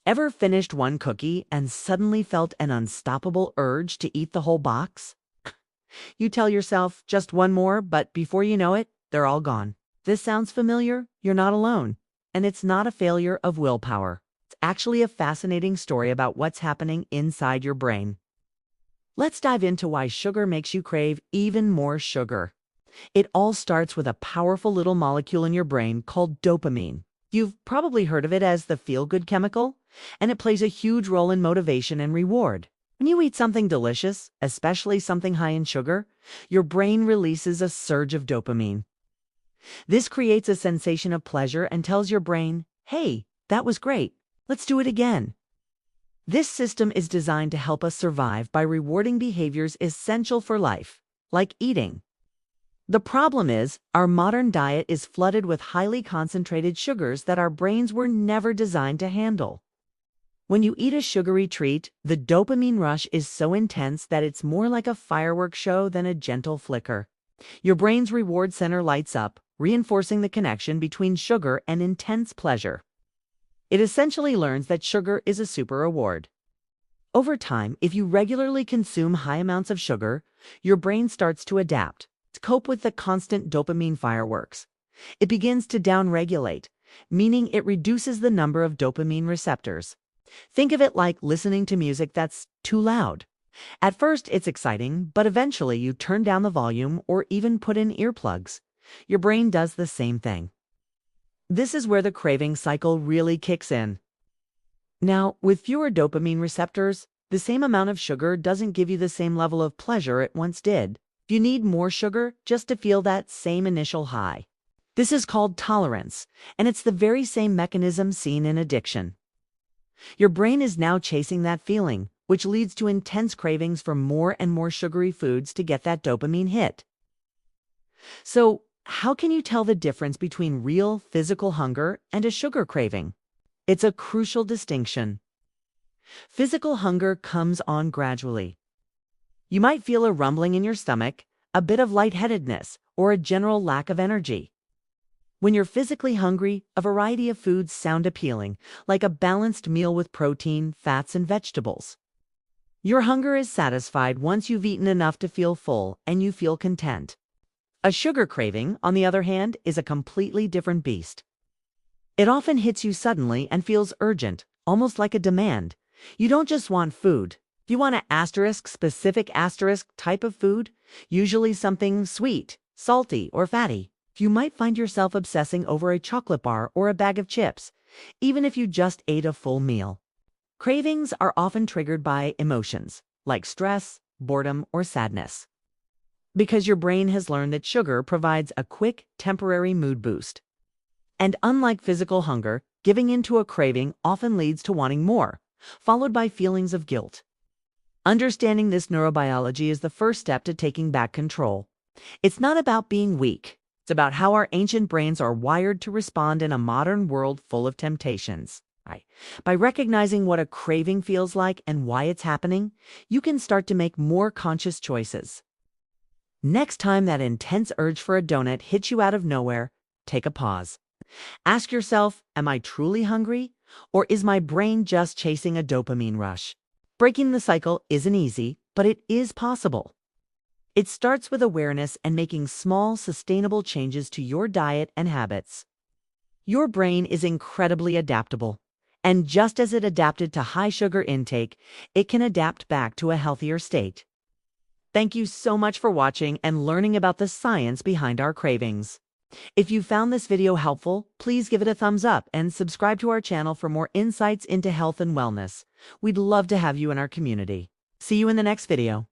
Ever finished one cookie and suddenly felt an unstoppable urge to eat the whole box? You tell yourself just one more, but before you know it, they're all gone. This sounds familiar? You're not alone. And it's not a failure of willpower. It's actually a fascinating story about what's happening inside your brain. Let's dive into why sugar makes you crave even more sugar. It all starts with a powerful little molecule in your brain called dopamine. You've probably heard of it as the feel-good chemical, and it plays a huge role in motivation and reward. When you eat something delicious, especially something high in sugar, your brain releases a surge of dopamine. This creates a sensation of pleasure and tells your brain, hey, that was great, let's do it again. This system is designed to help us survive by rewarding behaviors essential for life, like eating. The problem is, our modern diet is flooded with highly concentrated sugars that our brains were never designed to handle. When you eat a sugary treat, the dopamine rush is so intense that it's more like a fireworks show than a gentle flicker. Your brain's reward center lights up, reinforcing the connection between sugar and intense pleasure. It essentially learns that sugar is a super reward. Over time, if you regularly consume high amounts of sugar, your brain starts to adapt, to cope with the constant dopamine fireworks. It begins to downregulate, meaning it reduces the number of dopamine receptors. Think of it like listening to music that's too loud. At first, it's exciting, but eventually you turn down the volume or even put in earplugs. Your brain does the same thing. This is where the craving cycle really kicks in. Now, with fewer dopamine receptors, the same amount of sugar doesn't give you the same level of pleasure it once did. You need more sugar just to feel that same initial high. This is called tolerance, and it's the very same mechanism seen in addiction. Your brain is now chasing that feeling, which leads to intense cravings for more and more sugary foods to get that dopamine hit. So, how can you tell the difference between real physical hunger and a sugar craving? It's a crucial distinction. Physical hunger comes on gradually. You might feel a rumbling in your stomach, a bit of lightheadedness, or a general lack of energy. When you're physically hungry, a variety of foods sound appealing, like a balanced meal with protein, fats, and vegetables. Your hunger is satisfied once you've eaten enough to feel full and you feel content. A sugar craving, on the other hand, is a completely different beast. It often hits you suddenly and feels urgent, almost like a demand. You don't just want food. You want an specific type of food, usually something sweet, salty, or fatty. You might find yourself obsessing over a chocolate bar or a bag of chips, even if you just ate a full meal. Cravings are often triggered by emotions, like stress, boredom, or sadness, because your brain has learned that sugar provides a quick, temporary mood boost. And unlike physical hunger, giving in to a craving often leads to wanting more, followed by feelings of guilt. Understanding this neurobiology is the first step to taking back control. It's not about being weak. It's about how our ancient brains are wired to respond in a modern world full of temptations. By recognizing what a craving feels like and why it's happening, you can start to make more conscious choices. Next time that intense urge for a donut hits you out of nowhere, take a pause. Ask yourself, am I truly hungry? Or is my brain just chasing a dopamine rush? Breaking the cycle isn't easy, but it is possible. It starts with awareness and making small, sustainable changes to your diet and habits. Your brain is incredibly adaptable, and just as it adapted to high sugar intake, it can adapt back to a healthier state. Thank you so much for watching and learning about the science behind our cravings. If you found this video helpful, please give it a thumbs up and subscribe to our channel for more insights into health and wellness. We'd love to have you in our community. See you in the next video.